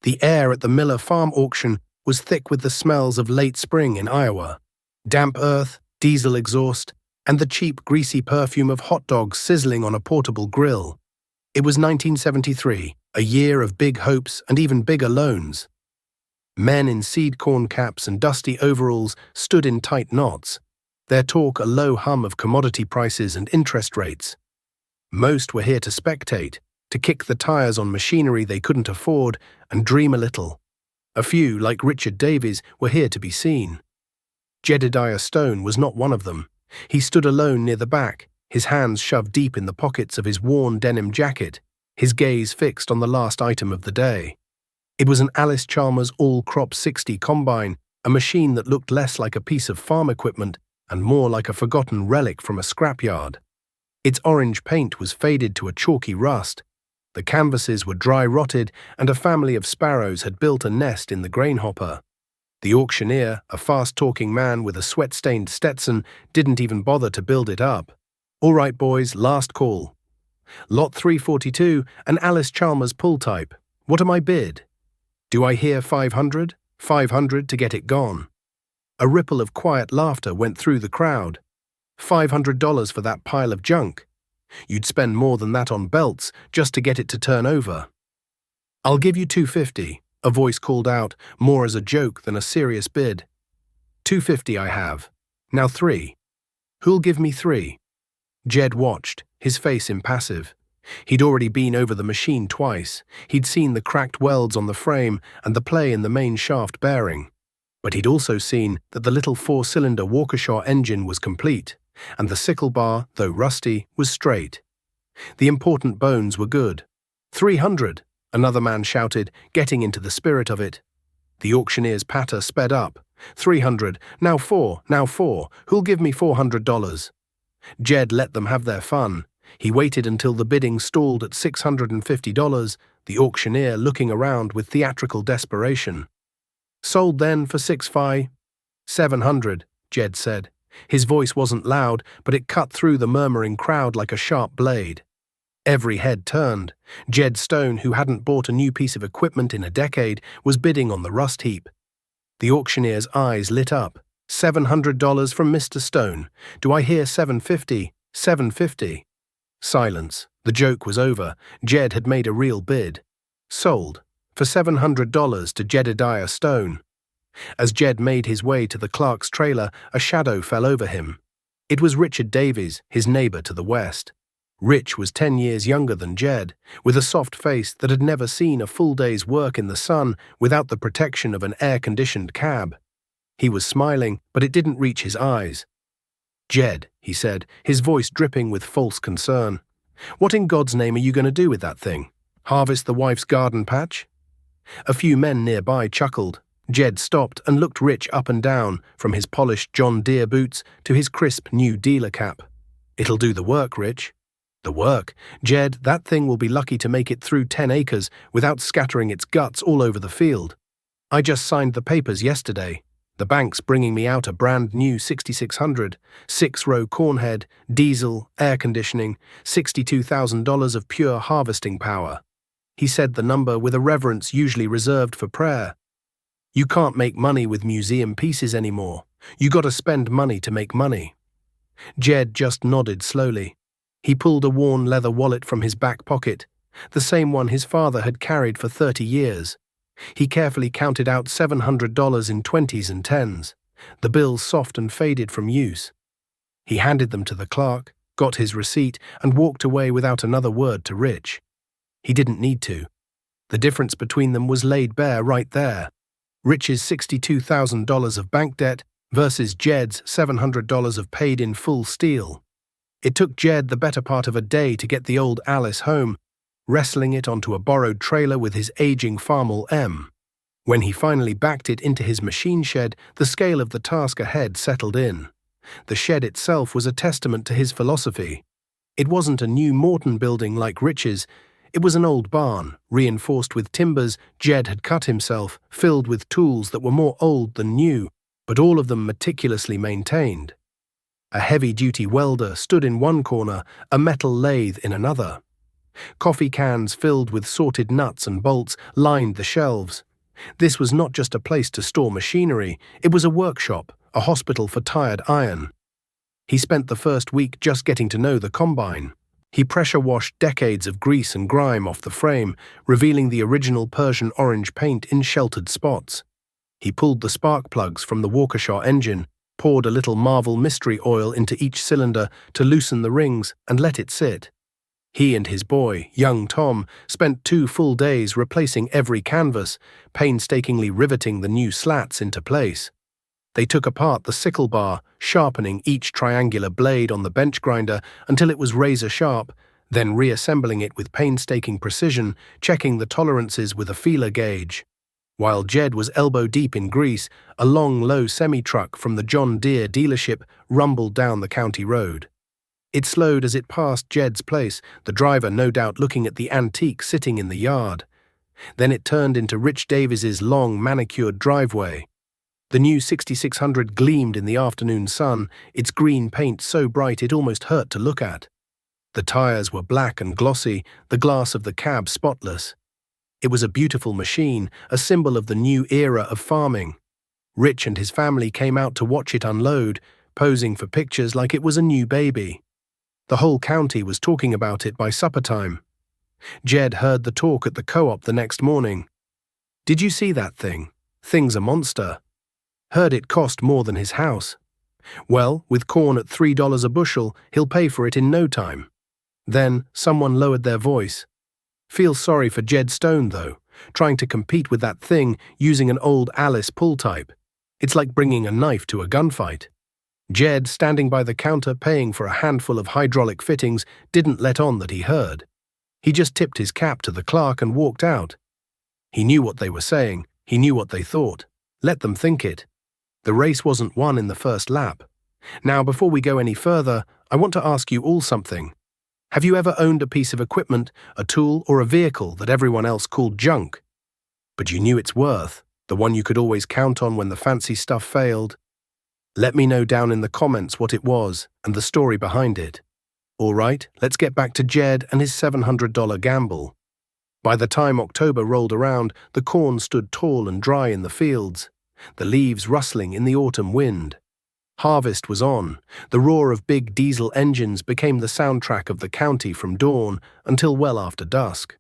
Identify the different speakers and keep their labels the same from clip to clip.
Speaker 1: The air at the Miller Farm auction was thick with the smells of late spring in Iowa. Damp earth, diesel exhaust, and the cheap, greasy perfume of hot dogs sizzling on a portable grill. It was 1973, a year of big hopes and even bigger loans. Men in seed corn caps and dusty overalls stood in tight knots, their talk a low hum of commodity prices and interest rates. Most were here to spectate, to kick the tires on machinery they couldn't afford and dream a little. A few, like Richard Davies, were here to be seen. Jedediah Stone was not one of them. He stood alone near the back, his hands shoved deep in the pockets of his worn denim jacket, his gaze fixed on the last item of the day. It was an Alice Chalmers All-Crop 60 combine, a machine that looked less like a piece of farm equipment and more like a forgotten relic from a scrapyard. Its orange paint was faded to a chalky rust. The canvases were dry rotted, and a family of sparrows had built a nest in the grain hopper. The auctioneer, a fast-talking man with a sweat-stained Stetson, didn't even bother to build it up. "All right, boys, last call. Lot 342, an Alice Chalmers pull type. What am I bid? Do I hear 500? 500 to get it gone." A ripple of quiet laughter went through the crowd. $500 for that pile of junk. You'd spend more than that on belts just to get it to turn over. "I'll give you $250, a voice called out, more as a joke than a serious bid. $250 I have. Now 3. Who'll give me 3? Jed watched, his face impassive. He'd already been over the machine twice. He'd seen the cracked welds on the frame and the play in the main shaft bearing. But he'd also seen that the little 4-cylinder Waukesha engine was complete, and the sickle bar, though rusty, was straight. The important bones were good. 300, another man shouted, getting into the spirit of it. The auctioneer's patter sped up. 300, now 4, now 4, who'll give me $400? Jed let them have their fun. He waited until the bidding stalled at $650, the auctioneer looking around with theatrical desperation. "Sold then for $6,500. 700, Jed said. His voice wasn't loud, but it cut through the murmuring crowd like a sharp blade. Every head turned. Jed Stone, who hadn't bought a new piece of equipment in a decade, was bidding on the rust heap. The auctioneer's eyes lit up. $700 from Mr. Stone. Do I hear 750? 750. Silence. The joke was over. Jed had made a real bid. Sold. For $700 to Jedediah Stone. As Jed made his way to the clerk's trailer, a shadow fell over him. It was Richard Davies, his neighbor to the west. Rich was 10 years younger than Jed, with a soft face that had never seen a full day's work in the sun without the protection of an air-conditioned cab. He was smiling, but it didn't reach his eyes. "Jed," he said, his voice dripping with false concern. "What in God's name are you going to do with that thing? Harvest the wife's garden patch?" A few men nearby chuckled. Jed stopped and looked Rich up and down, from his polished John Deere boots to his crisp new dealer cap. "It'll do the work, Rich." "The work? Jed, that thing will be lucky to make it through 10 acres without scattering its guts all over the field. I just signed the papers yesterday. The bank's bringing me out a brand new 6600, 6-row cornhead, diesel, air conditioning, $62,000 of pure harvesting power." He said the number with a reverence usually reserved for prayer. "You can't make money with museum pieces anymore. You gotta spend money to make money." Jed just nodded slowly. He pulled a worn leather wallet from his back pocket, the same one his father had carried for 30 years. He carefully counted out $700 in 20s and 10s, the bills soft and faded from use. He handed them to the clerk, got his receipt, and walked away without another word to Rich. He didn't need to. The difference between them was laid bare right there. Rich's $62,000 of bank debt versus Jed's $700 of paid-in-full steel. It took Jed the better part of a day to get the old Alice home, wrestling it onto a borrowed trailer with his aging Farmall M. When he finally backed it into his machine shed, the scale of the task ahead settled in. The shed itself was a testament to his philosophy. It wasn't a new Morton building like Rich's. It was an old barn, reinforced with timbers Jed had cut himself, filled with tools that were more old than new, but all of them meticulously maintained. A heavy-duty welder stood in one corner, a metal lathe in another. Coffee cans filled with sorted nuts and bolts lined the shelves. This was not just a place to store machinery, it was a workshop, a hospital for tired iron. He spent the first week just getting to know the combine. He pressure-washed decades of grease and grime off the frame, revealing the original Persian orange paint in sheltered spots. He pulled the spark plugs from the Waukesha engine, poured a little Marvel mystery oil into each cylinder to loosen the rings, and let it sit. He and his boy, young Tom, spent 2 full days replacing every canvas, painstakingly riveting the new slats into place. They took apart the sickle bar, sharpening each triangular blade on the bench grinder until it was razor sharp, then reassembling it with painstaking precision, checking the tolerances with a feeler gauge. While Jed was elbow-deep in grease, a long, low semi-truck from the John Deere dealership rumbled down the county road. It slowed as it passed Jed's place, the driver no doubt looking at the antique sitting in the yard. Then it turned into Rich Davies's long, manicured driveway. The new 6600 gleamed in the afternoon sun, its green paint so bright it almost hurt to look at. The tires were black and glossy, the glass of the cab spotless. It was a beautiful machine, a symbol of the new era of farming. Rich and his family came out to watch it unload, posing for pictures like it was a new baby. The whole county was talking about it by supper time. Jed heard the talk at the co-op the next morning. "Did you see that thing? Thing's a monster. Heard it cost more than his house. Well, with corn at $3 a bushel, he'll pay for it in no time." Then someone lowered their voice. "Feel sorry for Jed Stone, though, trying to compete with that thing using an old Alice pull type. It's like bringing a knife to a gunfight." Jed, standing by the counter paying for a handful of hydraulic fittings, didn't let on that he heard. He just tipped his cap to the clerk and walked out. He knew what they were saying, he knew what they thought. Let them think it. The race wasn't won in the first lap. Now, before we go any further, I want to ask you all something. Have you ever owned a piece of equipment, a tool, or a vehicle that everyone else called junk? But you knew its worth, the one you could always count on when the fancy stuff failed? Let me know down in the comments what it was and the story behind it. All right, let's get back to Jed and his $700 gamble. By the time October rolled around, the corn stood tall and dry in the fields, the leaves rustling in the autumn wind. Harvest was on. The roar of big diesel engines became the soundtrack of the county from dawn until well after dusk.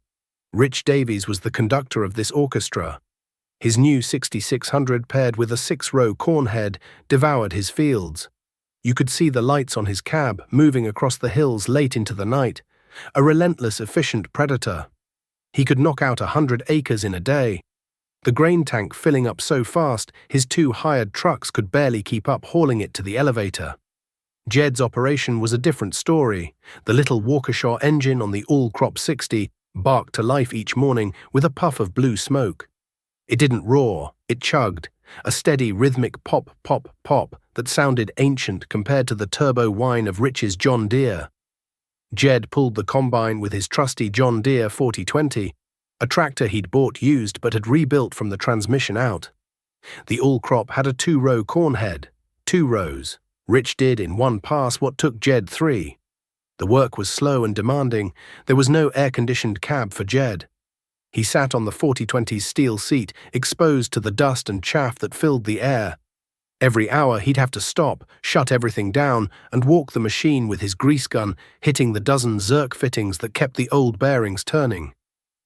Speaker 1: Rich Davies was the conductor of this orchestra. His new 6600 paired with a 6-row corn head devoured his fields. You could see the lights on his cab moving across the hills late into the night, a relentless, efficient predator. He could knock out 100 acres in a day. The grain tank filling up so fast, his 2 hired trucks could barely keep up hauling it to the elevator. Jed's operation was a different story. The little Waukesha engine on the all-crop 60 barked to life each morning with a puff of blue smoke. It didn't roar, it chugged, a steady rhythmic pop, pop, pop that sounded ancient compared to the turbo whine of Rich's John Deere. Jed pulled the combine with his trusty John Deere 4020, a tractor he'd bought used but had rebuilt from the transmission out. The all-crop had a 2-row corn head, 2 rows. Rich did in one pass what took Jed 3. The work was slow and demanding. There was no air-conditioned cab for Jed. He sat on the 4020's steel seat, exposed to the dust and chaff that filled the air. Every hour he'd have to stop, shut everything down, and walk the machine with his grease gun, hitting the dozen Zerk fittings that kept the old bearings turning.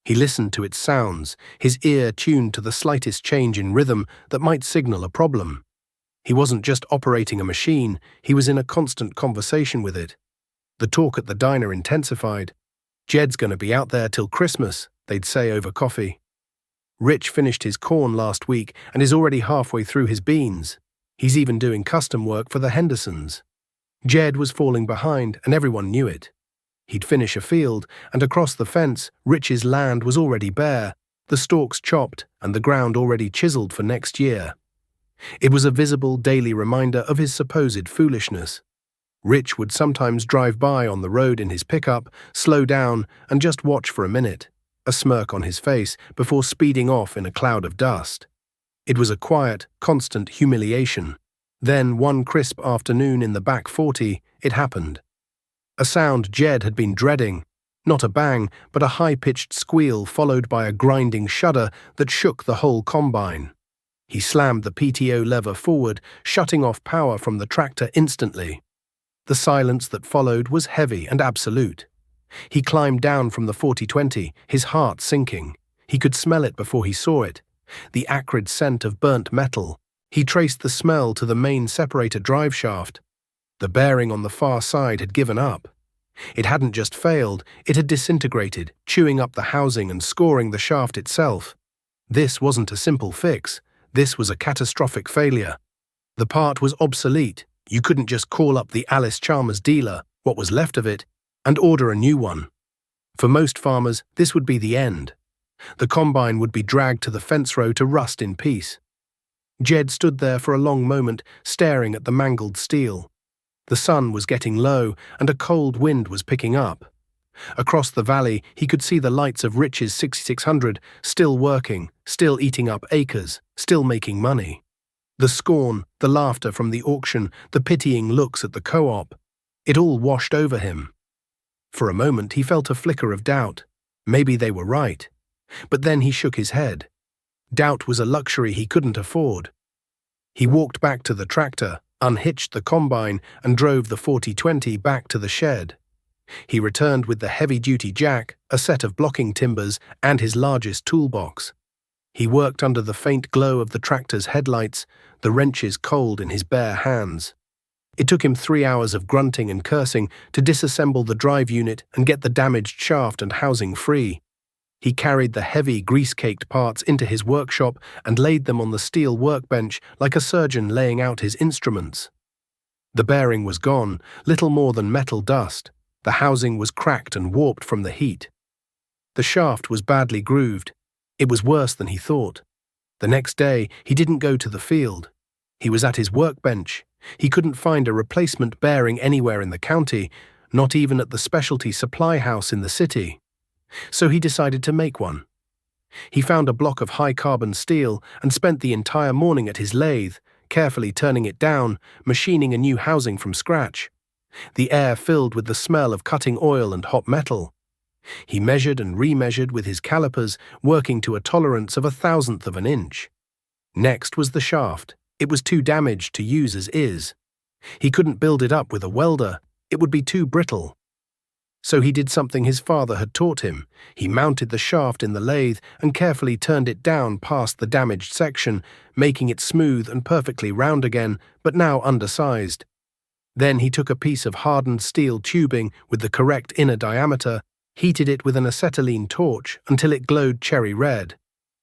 Speaker 1: He listened to its sounds, his ear tuned to the slightest change in rhythm that might signal a problem. He wasn't just operating a machine, he was in a constant conversation with it. The talk at the diner intensified. "Jed's gonna be out there till Christmas," they'd say over coffee. "Rich finished his corn last week and is already halfway through his beans. He's even doing custom work for the Hendersons." Jed was falling behind, and everyone knew it. He'd finish a field, and across the fence, Rich's land was already bare, the stalks chopped, and the ground already chiseled for next year. It was a visible daily reminder of his supposed foolishness. Rich would sometimes drive by on the road in his pickup, slow down, and just watch for a minute, a smirk on his face before speeding off in a cloud of dust. It was a quiet, constant humiliation. Then, one crisp afternoon in the back 40, it happened. A sound Jed had been dreading. Not a bang, but a high-pitched squeal followed by a grinding shudder that shook the whole combine. He slammed the PTO lever forward, shutting off power from the tractor instantly. The silence that followed was heavy and absolute. He climbed down from the 40-20, his heart sinking. He could smell it before he saw it, the acrid scent of burnt metal. He traced the smell to the main separator drive shaft. The bearing on the far side had given up. It hadn't just failed, it had disintegrated, chewing up the housing and scoring the shaft itself. This wasn't a simple fix. This was a catastrophic failure. The part was obsolete. You couldn't just call up the Alice Chalmers dealer, what was left of it, and order a new one. For most farmers, this would be the end. The combine would be dragged to the fence row to rust in peace. Jed stood there for a long moment, staring at the mangled steel. The sun was getting low, and a cold wind was picking up. Across the valley, he could see the lights of Rich's 6600, still working, still eating up acres, still making money. The scorn, the laughter from the auction, the pitying looks at the co-op, it all washed over him. For a moment he felt a flicker of doubt. Maybe they were right. But then he shook his head. Doubt was a luxury he couldn't afford. He walked back to the tractor, unhitched the combine, and drove the 40-20 back to the shed. He returned with the heavy-duty jack, a set of blocking timbers, and his largest toolbox. He worked under the faint glow of the tractor's headlights, the wrenches cold in his bare hands. It took him 3 hours of grunting and cursing to disassemble the drive unit and get the damaged shaft and housing free. He carried the heavy, grease-caked parts into his workshop and laid them on the steel workbench like a surgeon laying out his instruments. The bearing was gone, little more than metal dust. The housing was cracked and warped from the heat. The shaft was badly grooved. It was worse than he thought. The next day, he didn't go to the field. He was at his workbench. He couldn't find a replacement bearing anywhere in the county, not even at the specialty supply house in the city. So he decided to make one. He found a block of high-carbon steel and spent the entire morning at his lathe, carefully turning it down, machining a new housing from scratch. The air filled with the smell of cutting oil and hot metal. He measured and remeasured with his calipers, working to a tolerance of 1/1000th of an inch. Next was the shaft. It was too damaged to use as is. He couldn't build it up with a welder. It would be too brittle. So he did something his father had taught him. He mounted the shaft in the lathe and carefully turned it down past the damaged section, making it smooth and perfectly round again, but now undersized. Then he took a piece of hardened steel tubing with the correct inner diameter, heated it with an acetylene torch until it glowed cherry red,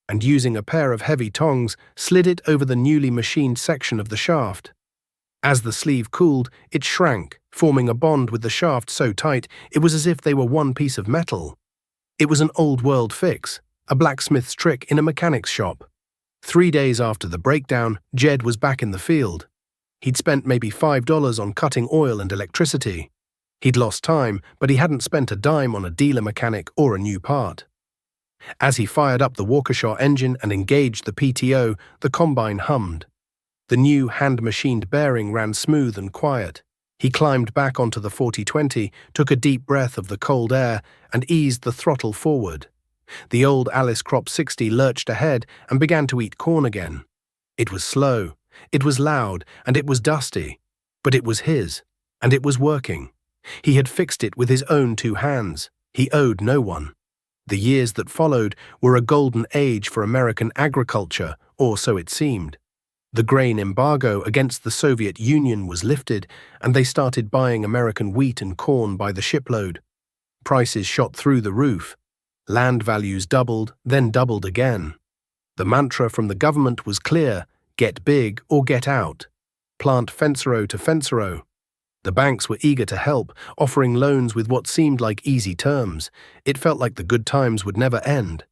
Speaker 1: and using a pair of heavy tongs, slid it over the newly machined section of the shaft. As the sleeve cooled, it shrank, forming a bond with the shaft so tight it was as if they were one piece of metal. It was an old-world fix, a blacksmith's trick in a mechanic's shop. 3 days after the breakdown, Jed was back in the field. He'd spent maybe $5 on cutting oil and electricity. He'd lost time, but he hadn't spent a dime on a dealer mechanic or a new part. As he fired up the Waukesha engine and engaged the PTO, the combine hummed. The new hand-machined bearing ran smooth and quiet. He climbed back onto the 40-20, took a deep breath of the cold air, and eased the throttle forward. The old Alice Crop 60 lurched ahead and began to eat corn again. It was slow, it was loud, and it was dusty. But it was his, and it was working. He had fixed it with his own 2 hands. He owed no one. The years that followed were a golden age for American agriculture, or so it seemed. The grain embargo against the Soviet Union was lifted, and they started buying American wheat and corn by the shipload. Prices shot through the roof. Land values doubled, then doubled again. The mantra from the government was clear: get big or get out. Plant fence row to fence row. The banks were eager to help, offering loans with what seemed like easy terms. It felt like the good times would never end.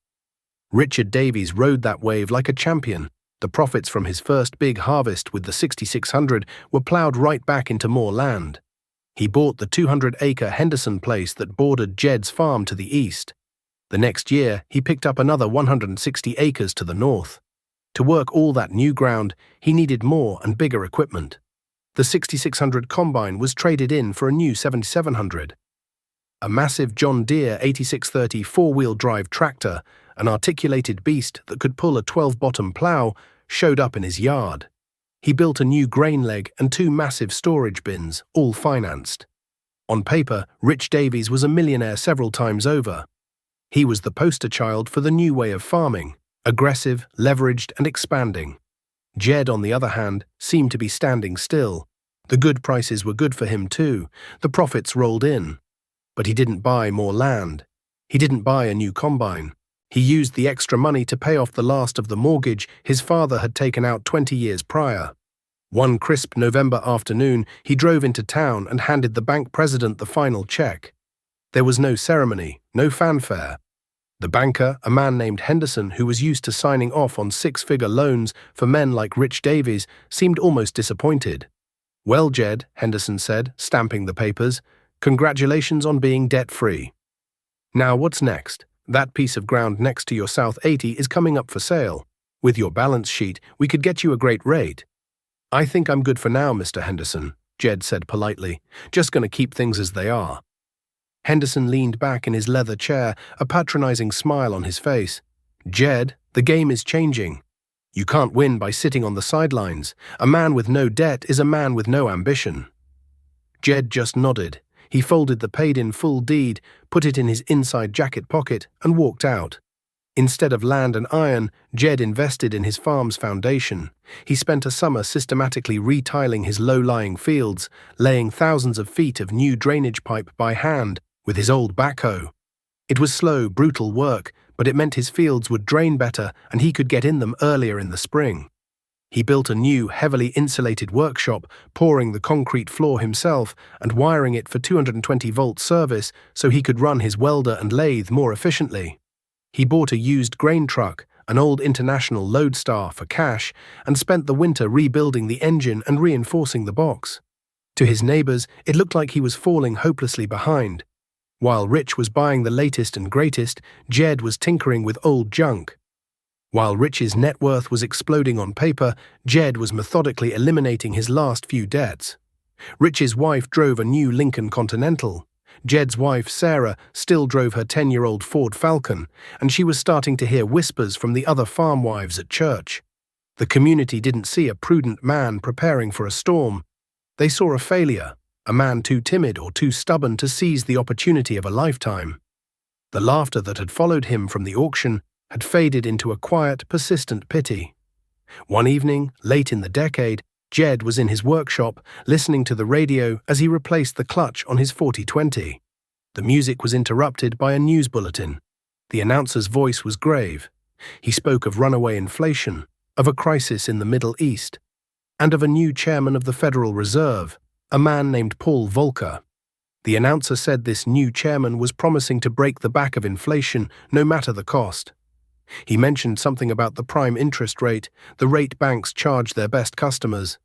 Speaker 1: Richard Davies rode that wave like a champion. The profits from his first big harvest with the 6600 were plowed right back into more land. He bought the 200-acre Henderson place that bordered Jed's farm to the east. The next year, he picked up another 160 acres to the north. To work all that new ground, he needed more and bigger equipment. The 6600 combine was traded in for a new 7700. a massive John Deere 8630 four-wheel drive tractor, an articulated beast that could pull a 12-bottom plow, showed up in his yard. He built a new grain leg and 2 massive storage bins, all financed. On paper, Rich Davies was a millionaire several times over. He was the poster child for the new way of farming, aggressive, leveraged, and expanding. Jed, on the other hand, seemed to be standing still. The good prices were good for him too. The profits rolled in. But he didn't buy more land. He didn't buy a new combine. He used the extra money to pay off the last of the mortgage his father had taken out 20 years prior. One crisp November afternoon, he drove into town and handed the bank president the final check. There was no ceremony, no fanfare. The banker, a man named Henderson who was used to signing off on 6-figure loans for men like Rich Davies, seemed almost disappointed. "Well, Jed," Henderson said, stamping the papers, "congratulations on being debt-free. Now what's next? That piece of ground next to your South 80 is coming up for sale. With your balance sheet, we could get you a great rate." "I think I'm good for now, Mr. Henderson," Jed said politely. "Just going to keep things as they are." Henderson leaned back in his leather chair, a patronizing smile on his face. "Jed, the game is changing. You can't win by sitting on the sidelines. A man with no debt is a man with no ambition." Jed just nodded. He folded the paid-in-full deed, put it in his inside jacket pocket, and walked out. Instead of land and iron, Jed invested in his farm's foundation. He spent a summer systematically retiling his low-lying fields, laying thousands of feet of new drainage pipe by hand with his old backhoe. It was slow, brutal work, but it meant his fields would drain better and he could get in them earlier in the spring. He built a new, heavily insulated workshop, pouring the concrete floor himself and wiring it for 220-volt service so he could run his welder and lathe more efficiently. He bought a used grain truck, an old International Lodestar, for cash and spent the winter rebuilding the engine and reinforcing the box. To his neighbors, it looked like he was falling hopelessly behind. While Rich was buying the latest and greatest, Jed was tinkering with old junk. While Rich's net worth was exploding on paper, Jed was methodically eliminating his last few debts. Rich's wife drove a new Lincoln Continental. Jed's wife, Sarah, still drove her 10-year-old Ford Falcon, and she was starting to hear whispers from the other farm wives at church. The community didn't see a prudent man preparing for a storm. They saw a failure, a man too timid or too stubborn to seize the opportunity of a lifetime. The laughter that had followed him from the auction had faded into a quiet, persistent pity. One evening, late in the decade, Jed was in his workshop, listening to the radio as he replaced the clutch on his 4020. The music was interrupted by a news bulletin. The announcer's voice was grave. He spoke of runaway inflation, of a crisis in the Middle East, and of a new chairman of the Federal Reserve, a man named Paul Volcker. The announcer said this new chairman was promising to break the back of inflation no matter the cost. He mentioned something about the prime interest rate, the rate banks charge their best customers.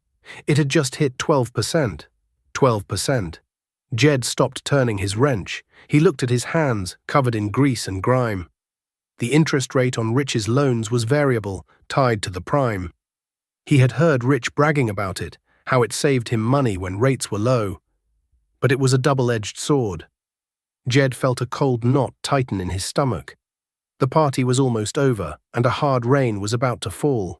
Speaker 1: It had just hit 12%. 12%. Jed stopped turning his wrench. He looked at his hands, covered in grease and grime. The interest rate on Rich's loans was variable, tied to the prime. He had heard Rich bragging about it, how it saved him money when rates were low. But it was a double-edged sword. Jed felt a cold knot tighten in his stomach. The party was almost over, and a hard rain was about to fall.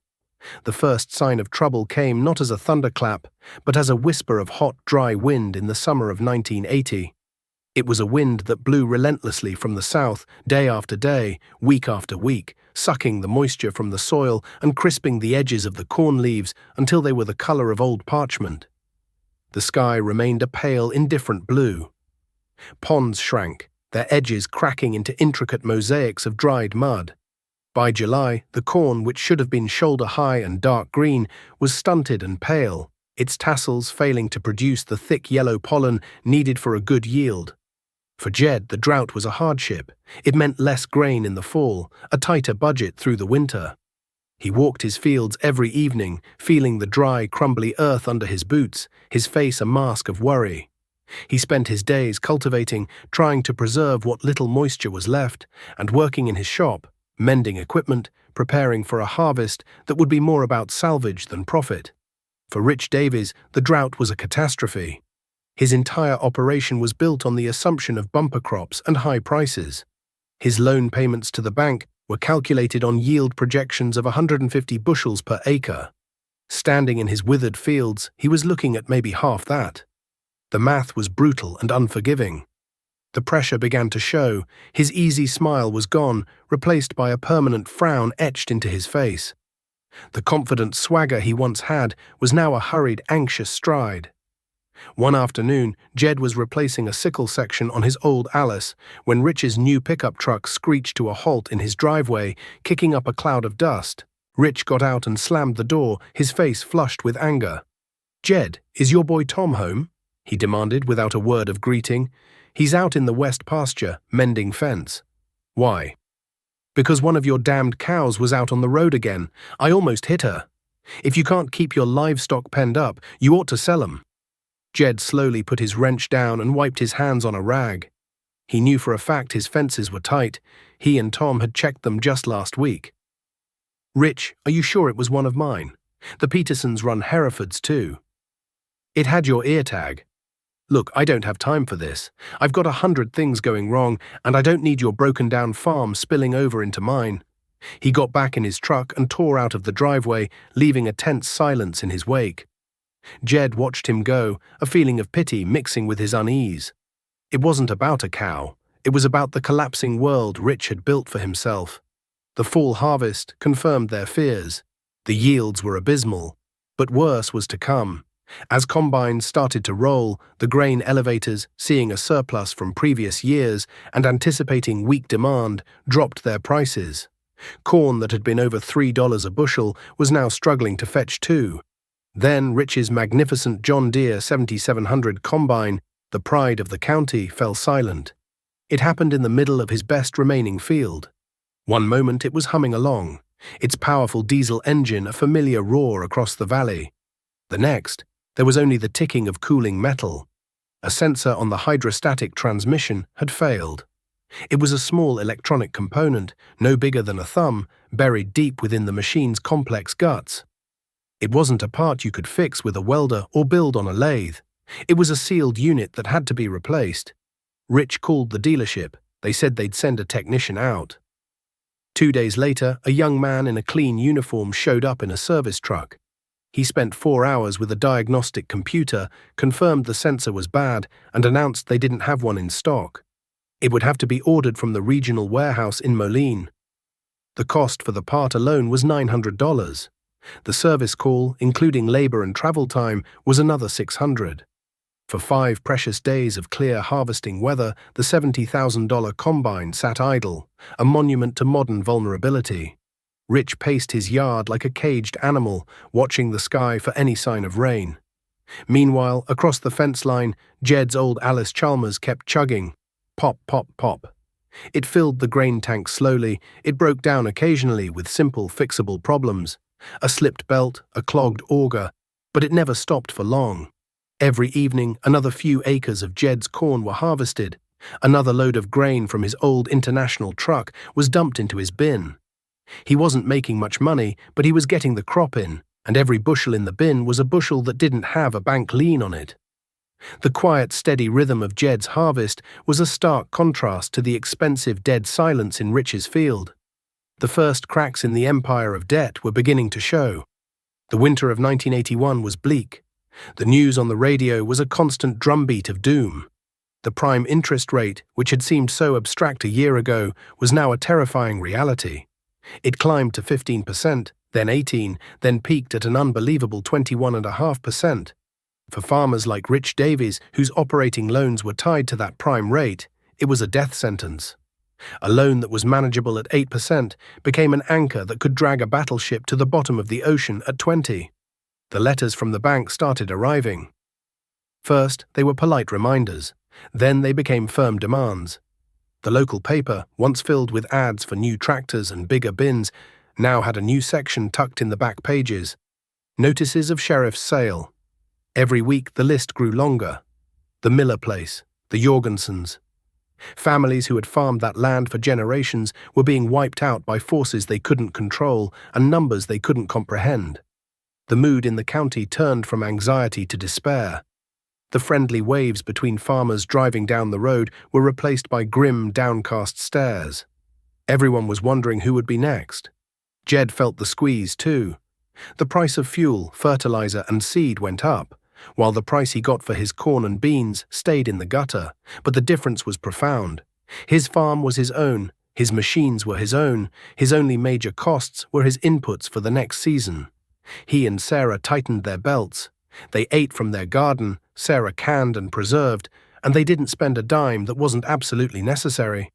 Speaker 1: The first sign of trouble came not as a thunderclap, but as a whisper of hot, dry wind in the summer of 1980. It was a wind that blew relentlessly from the south, day after day, week after week, sucking the moisture from the soil and crisping the edges of the corn leaves until they were the color of old parchment. The sky remained a pale, indifferent blue. Ponds shrank, their edges cracking into intricate mosaics of dried mud. By July, the corn, which should have been shoulder-high and dark green, was stunted and pale, its tassels failing to produce the thick yellow pollen needed for a good yield. For Jed, the drought was a hardship. It meant less grain in the fall, a tighter budget through the winter. He walked his fields every evening, feeling the dry, crumbly earth under his boots, his face a mask of worry. He spent his days cultivating, trying to preserve what little moisture was left, and working in his shop, mending equipment, preparing for a harvest that would be more about salvage than profit. For Rich Davies, the drought was a catastrophe. His entire operation was built on the assumption of bumper crops and high prices. His loan payments to the bank were calculated on yield projections of 150 bushels per acre. Standing in his withered fields, he was looking at maybe half that. The math was brutal and unforgiving. The pressure began to show. His easy smile was gone, replaced by a permanent frown etched into his face. The confident swagger he once had was now a hurried, anxious stride. One afternoon, Jed was replacing a sickle section on his old Alice when Rich's new pickup truck screeched to a halt in his driveway, kicking up a cloud of dust. Rich got out and slammed the door, his face flushed with anger. "Jed, is your boy Tom home?" he demanded without a word of greeting. "He's out in the west pasture, mending fence." "Why?" "Because one of your damned cows was out on the road again. I almost hit her. If you can't keep your livestock penned up, you ought to sell 'em." Jed slowly put his wrench down and wiped his hands on a rag. He knew for a fact his fences were tight. He and Tom had checked them just last week. "Rich, are you sure it was one of mine? The Petersons run Herefords too." "It had your ear tag." "Look, I don't have time for this. I've got 100 things going wrong, and I don't need your broken-down farm spilling over into mine." He got back in his truck and tore out of the driveway, leaving a tense silence in his wake. Jed watched him go, a feeling of pity mixing with his unease. It wasn't about a cow. It was about the collapsing world Rich had built for himself. The fall harvest confirmed their fears. The yields were abysmal, but worse was to come. As combines started to roll, the grain elevators, seeing a surplus from previous years and anticipating weak demand, dropped their prices. Corn that had been over $3 a bushel was now struggling to fetch $2. Then Rich's magnificent John Deere 7700 combine, the pride of the county, fell silent. It happened in the middle of his best remaining field. One moment it was humming along, its powerful diesel engine a familiar roar across the valley. The next, there was only the ticking of cooling metal. A sensor on the hydrostatic transmission had failed. It was a small electronic component, no bigger than a thumb, buried deep within the machine's complex guts. It wasn't a part you could fix with a welder or build on a lathe. It was a sealed unit that had to be replaced. Rich called the dealership. They said they'd send a technician out. 2 days later, a young man in a clean uniform showed up in a service truck. He spent 4 hours with a diagnostic computer, confirmed the sensor was bad, and announced they didn't have one in stock. It would have to be ordered from the regional warehouse in Moline. The cost for the part alone was $900. The service call, including labor and travel time, was another $600. For 5 precious days of clear harvesting weather, the $70,000 combine sat idle, a monument to modern vulnerability. Rich paced his yard like a caged animal, watching the sky for any sign of rain. Meanwhile, across the fence line, Jed's old Alice Chalmers kept chugging. Pop, pop, pop. It filled the grain tank slowly. It broke down occasionally with simple, fixable problems. A slipped belt, a clogged auger, but it never stopped for long. Every evening, another few acres of Jed's corn were harvested. Another load of grain from his old international truck was dumped into his bin. He wasn't making much money, but he was getting the crop in, and every bushel in the bin was a bushel that didn't have a bank lien on it. The quiet, steady rhythm of Jed's harvest was a stark contrast to the expensive dead silence in Rich's field. The first cracks in the empire of debt were beginning to show. The winter of 1981 was bleak. The news on the radio was a constant drumbeat of doom. The prime interest rate, which had seemed so abstract a year ago, was now a terrifying reality. It climbed to 15%, then 18%, then peaked at an unbelievable 21.5%. For farmers like Rich Davies, whose operating loans were tied to that prime rate, it was a death sentence. A loan that was manageable at 8% became an anchor that could drag a battleship to the bottom of the ocean at 20%. The letters from the bank started arriving. First, they were polite reminders. Then they became firm demands. The local paper, once filled with ads for new tractors and bigger bins, now had a new section tucked in the back pages. Notices of sheriff's sale. Every week the list grew longer. The Miller place, the Jorgensens. Families who had farmed that land for generations were being wiped out by forces they couldn't control and numbers they couldn't comprehend. The mood in the county turned from anxiety to despair. The friendly waves between farmers driving down the road were replaced by grim, downcast stares. Everyone was wondering who would be next. Jed felt the squeeze too. The price of fuel, fertilizer, and seed went up, while the price he got for his corn and beans stayed in the gutter, but the difference was profound. His farm was his own, his machines were his own, his only major costs were his inputs for the next season. He and Sarah tightened their belts. They ate from their garden, Sarah canned and preserved, and they didn't spend a dime that wasn't absolutely necessary.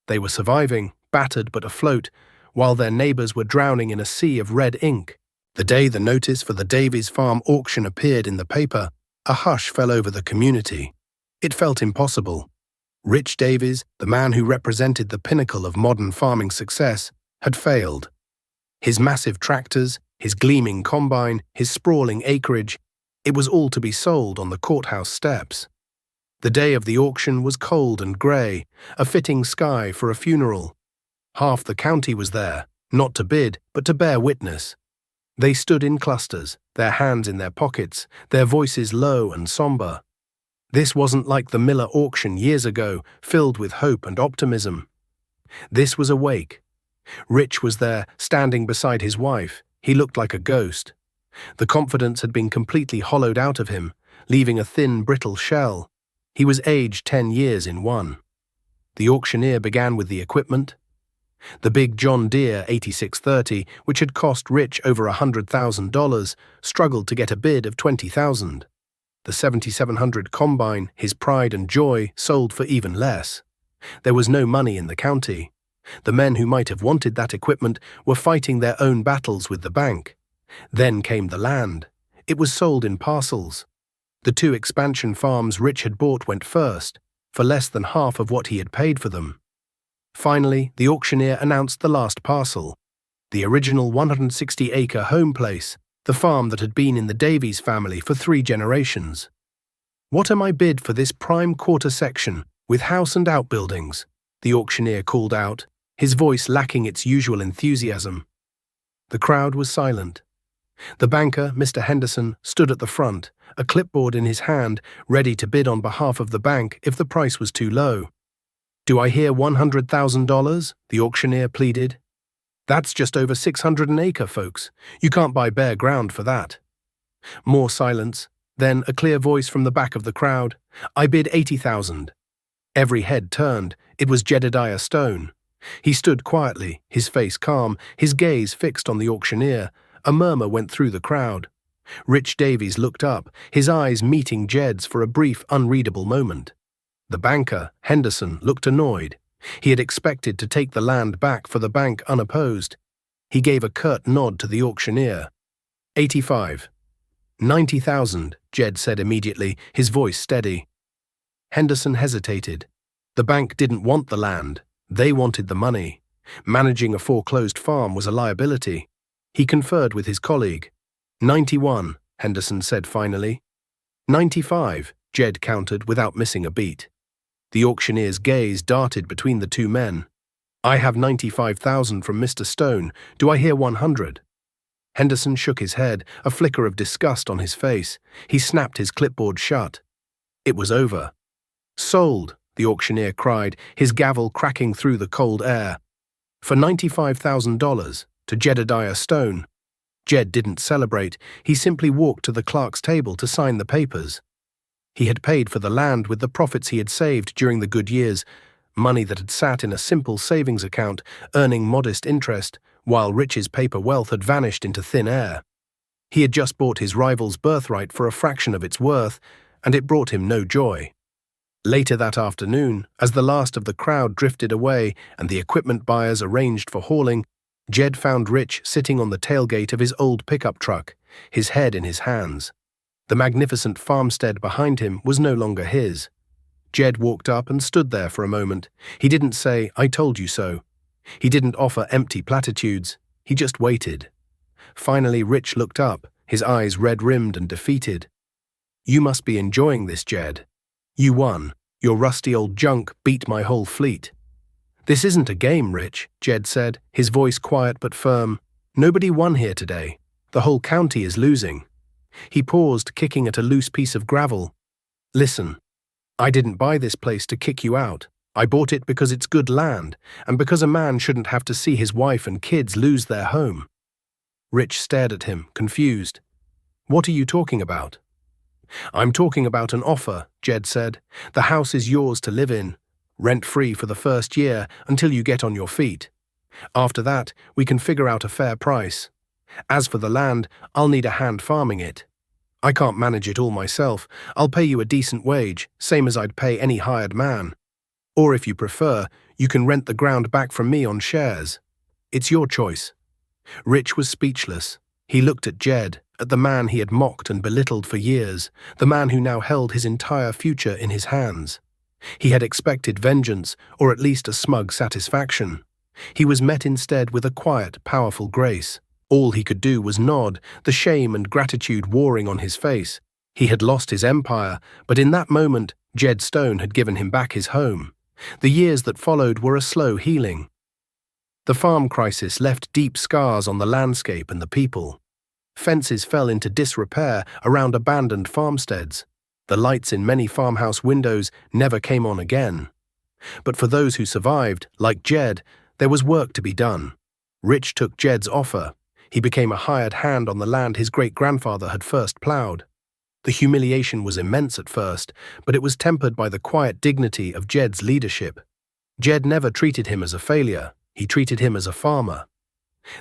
Speaker 1: They were surviving, battered but afloat, while their neighbors were drowning in a sea of red ink. The day the notice for the Davies Farm auction appeared in the paper, a hush fell over the community. It felt impossible. Rich Davies, the man who represented the pinnacle of modern farming success, had failed. His massive tractors, his gleaming combine, his sprawling acreage, it was all to be sold on the courthouse steps. The day of the auction was cold and grey, a fitting sky for a funeral. Half the county was there, not to bid, but to bear witness. They stood in clusters, their hands in their pockets, their voices low and somber. This wasn't like the Miller auction years ago, filled with hope and optimism. This was a wake. Rich was there, standing beside his wife. He looked like a ghost. The confidence had been completely hollowed out of him, leaving a thin, brittle shell. He was aged 10 years in one. The auctioneer began with the equipment. The big John Deere 8630, which had cost Rich over $100,000, struggled to get a bid of $20,000. The 7700 combine, his pride and joy, sold for even less. There was no money in the county. The men who might have wanted that equipment were fighting their own battles with the bank. Then came the land. It was sold in parcels. The 2 expansion farms Rich had bought went first, for less than half of what he had paid for them. Finally, the auctioneer announced the last parcel, the original 160-acre home place, the farm that had been in the Davies family for 3 generations. "What am I bid for this prime quarter section, with house and outbuildings?" the auctioneer called out, his voice lacking its usual enthusiasm. The crowd was silent. The banker, Mr. Henderson, stood at the front, a clipboard in his hand, ready to bid on behalf of the bank if the price was too low. "Do I hear $100,000? the auctioneer pleaded. "That's just over 600 an acre, folks. You can't buy bare ground for that." More silence, then a clear voice from the back of the crowd. "I bid 80,000. Every head turned. It was Jedediah Stone. He stood quietly, his face calm, his gaze fixed on the auctioneer. A murmur went through the crowd. Rich Davies looked up, his eyes meeting Jed's for a brief, unreadable moment. The banker, Henderson, looked annoyed. He had expected to take the land back for the bank unopposed. He gave a curt nod to the auctioneer. 85. 90,000, Jed said immediately, his voice steady. Henderson hesitated. The bank didn't want the land. They wanted the money. Managing a foreclosed farm was a liability. He conferred with his colleague. 91, Henderson said finally. 95, Jed countered without missing a beat. The auctioneer's gaze darted between the 2 men. "I have 95,000 from Mr. Stone. Do I hear 100? Henderson shook his head, a flicker of disgust on his face. He snapped his clipboard shut. It was over. "Sold," the auctioneer cried, his gavel cracking through the cold air. "For $95,000, to Jedediah Stone." Jed didn't celebrate. He simply walked to the clerk's table to sign the papers. He had paid for the land with the profits he had saved during the good years, money that had sat in a simple savings account, earning modest interest, while Rich's paper wealth had vanished into thin air. He had just bought his rival's birthright for a fraction of its worth, and it brought him no joy. Later that afternoon, as the last of the crowd drifted away and the equipment buyers arranged for hauling, Jed found Rich sitting on the tailgate of his old pickup truck, his head in his hands. The magnificent farmstead behind him was no longer his. Jed walked up and stood there for a moment. He didn't say, "I told you so." He didn't offer empty platitudes. He just waited. Finally, Rich looked up, his eyes red-rimmed and defeated. "You must be enjoying this, Jed. You won. Your rusty old junk beat my whole fleet." "This isn't a game, Rich," Jed said, his voice quiet but firm. "Nobody won here today. The whole county is losing." He paused, kicking at a loose piece of gravel. Listen, I didn't buy this place to kick you out. I bought it because it's good land, and because a man shouldn't have to see his wife and kids lose their home." Rich stared at him, confused. "What are you talking about?" "I'm talking about an offer," Jed said. "The house is yours to live in, rent-free for the first year until you get on your feet. After that, we can figure out a fair price. As for the land, I'll need a hand farming it. I can't manage it all myself. I'll pay you a decent wage, same as I'd pay any hired man. Or if you prefer, you can rent the ground back from me on shares. It's your choice." Rich was speechless. He looked at Jed, at the man he had mocked and belittled for years, the man who now held his entire future in his hands. He had expected vengeance, or at least a smug satisfaction. He was met instead with a quiet, powerful grace. All he could do was nod, the shame and gratitude warring on his face. He had lost his empire, but in that moment, Jed Stone had given him back his home. The years that followed were a slow healing. The farm crisis left deep scars on the landscape and the people. Fences fell into disrepair around abandoned farmsteads. The lights in many farmhouse windows never came on again. But for those who survived, like Jed, there was work to be done. Rich took Jed's offer. He became a hired hand on the land his great-grandfather had first ploughed. The humiliation was immense at first, but it was tempered by the quiet dignity of Jed's leadership. Jed never treated him as a failure. He treated him as a farmer.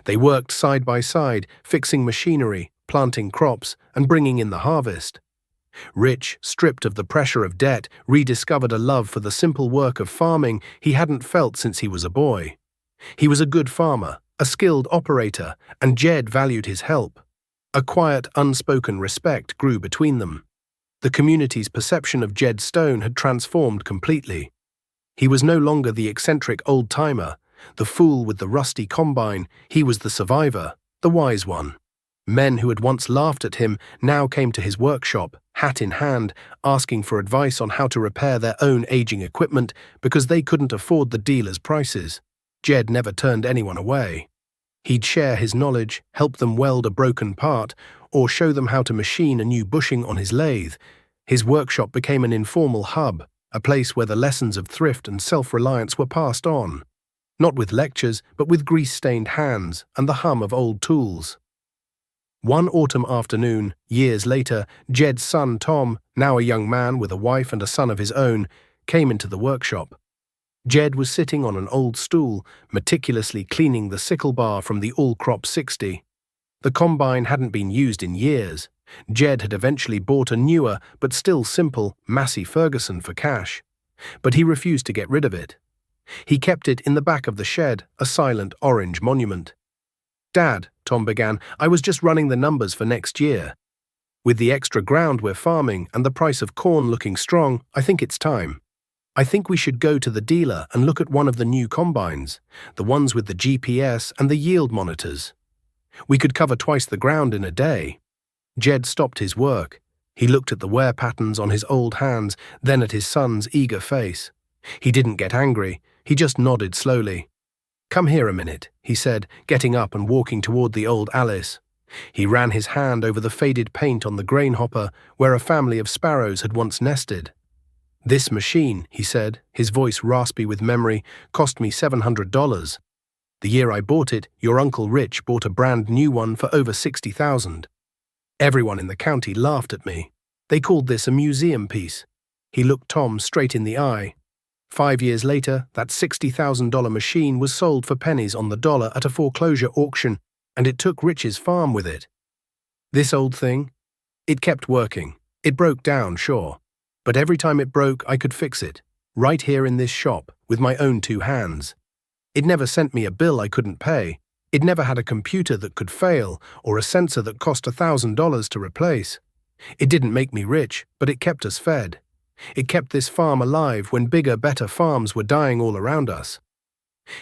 Speaker 1: They worked side by side, fixing machinery, planting crops, and bringing in the harvest. Rich, stripped of the pressure of debt, rediscovered a love for the simple work of farming he hadn't felt since he was a boy. He was a good farmer, a skilled operator, and Jed valued his help. A quiet, unspoken respect grew between them. The community's perception of Jed Stone had transformed completely. He was no longer the eccentric old-timer, the fool with the rusty combine. He was the survivor, the wise one. Men who had once laughed at him now came to his workshop, hat in hand, asking for advice on how to repair their own aging equipment because they couldn't afford the dealer's prices. Jed never turned anyone away. He'd share his knowledge, help them weld a broken part, or show them how to machine a new bushing on his lathe. His workshop became an informal hub, a place where the lessons of thrift and self-reliance were passed on. Not with lectures, but with grease-stained hands and the hum of old tools. One autumn afternoon, years later, Jed's son Tom, now a young man with a wife and a son of his own, came into the workshop. Jed was sitting on an old stool, meticulously cleaning the sickle bar from the All-Crop 60. The combine hadn't been used in years. Jed had eventually bought a newer, but still simple, Massey Ferguson for cash. But he refused to get rid of it. He kept it in the back of the shed, a silent orange monument. "Dad," Tom began, "I was just running the numbers for next year. With the extra ground we're farming and the price of corn looking strong, I think it's time. I think we should go to the dealer and look at one of the new combines, the ones with the GPS and the yield monitors. We could cover twice the ground in a day." Jed stopped his work. He looked at the wear patterns on his old hands, then at his son's eager face. He didn't get angry. He just nodded slowly. "Come here a minute," he said, getting up and walking toward the old Alice. He ran his hand over the faded paint on the grain hopper where a family of sparrows had once nested. "This machine," he said, his voice raspy with memory, "cost me $700. The year I bought it, your Uncle Rich bought a brand new one for over $60,000. Everyone in the county laughed at me. They called this a museum piece." He looked Tom straight in the eye. 5 years later, that $60,000 machine was sold for pennies on the dollar at a foreclosure auction, and it took Rich's farm with it. This old thing? It kept working. It broke down, sure. But every time it broke, I could fix it, right here in this shop, with my own 2 hands. It never sent me a bill I couldn't pay. It never had a computer that could fail, or a sensor that cost $1,000 to replace. It didn't make me rich, but it kept us fed. It kept this farm alive when bigger, better farms were dying all around us.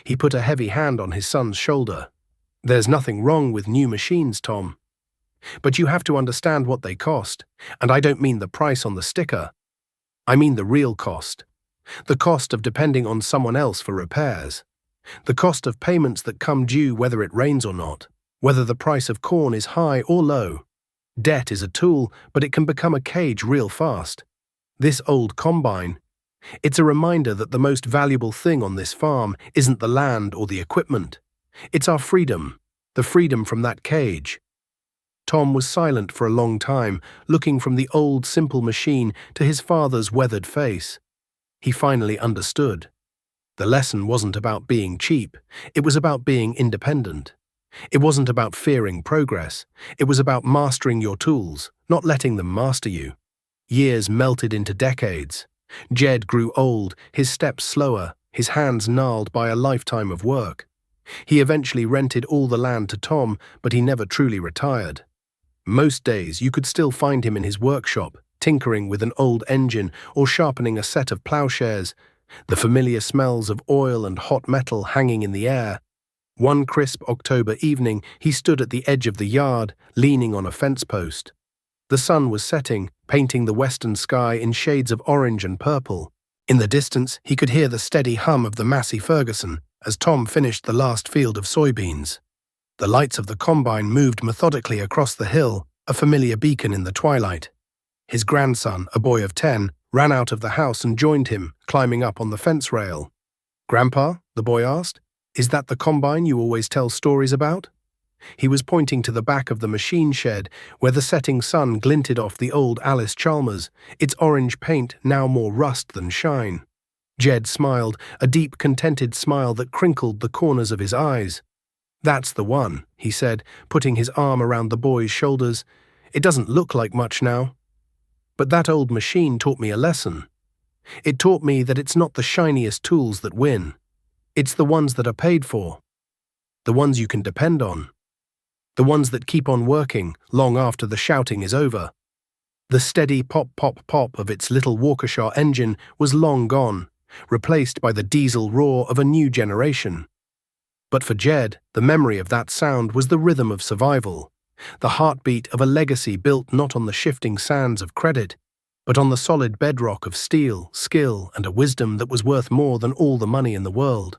Speaker 1: He put a heavy hand on his son's shoulder. "There's nothing wrong with new machines, Tom. But you have to understand what they cost, and I don't mean the price on the sticker. I mean the real cost. The cost of depending on someone else for repairs. The cost of payments that come due whether it rains or not, whether the price of corn is high or low. Debt is a tool, but it can become a cage real fast. This old combine, it's a reminder that the most valuable thing on this farm isn't the land or the equipment. It's our freedom, the freedom from that cage. Tom was silent for a long time, looking from the old, simple machine to his father's weathered face. He finally understood. The lesson wasn't about being cheap, it was about being independent. It wasn't about fearing progress, it was about mastering your tools, not letting them master you. Years melted into decades. Jed grew old, his steps slower, his hands gnarled by a lifetime of work. He eventually rented all the land to Tom, but he never truly retired. Most days you could still find him in his workshop, tinkering with an old engine or sharpening a set of plowshares, the familiar smells of oil and hot metal hanging in the air. One crisp October evening, he stood at the edge of the yard, leaning on a fence post. The sun was setting, painting the western sky in shades of orange and purple. In the distance, he could hear the steady hum of the Massey Ferguson as Tom finished the last field of soybeans. The lights of the combine moved methodically across the hill, a familiar beacon in the twilight. His grandson, a boy of 10, ran out of the house and joined him, climbing up on the fence rail. "Grandpa," the boy asked, "is that the combine you always tell stories about?" He was pointing to the back of the machine shed, where the setting sun glinted off the old Alice Chalmers, its orange paint now more rust than shine. Jed smiled, a deep, contented smile that crinkled the corners of his eyes. "That's the one," he said, putting his arm around the boy's shoulders. "It doesn't look like much now. But that old machine taught me a lesson. It taught me that it's not the shiniest tools that win. It's the ones that are paid for. The ones you can depend on. The ones that keep on working long after the shouting is over." The steady pop-pop-pop of its little Waukesha engine was long gone, replaced by the diesel roar of a new generation. But for Jed, the memory of that sound was the rhythm of survival, the heartbeat of a legacy built not on the shifting sands of credit, but on the solid bedrock of steel, skill, and a wisdom that was worth more than all the money in the world.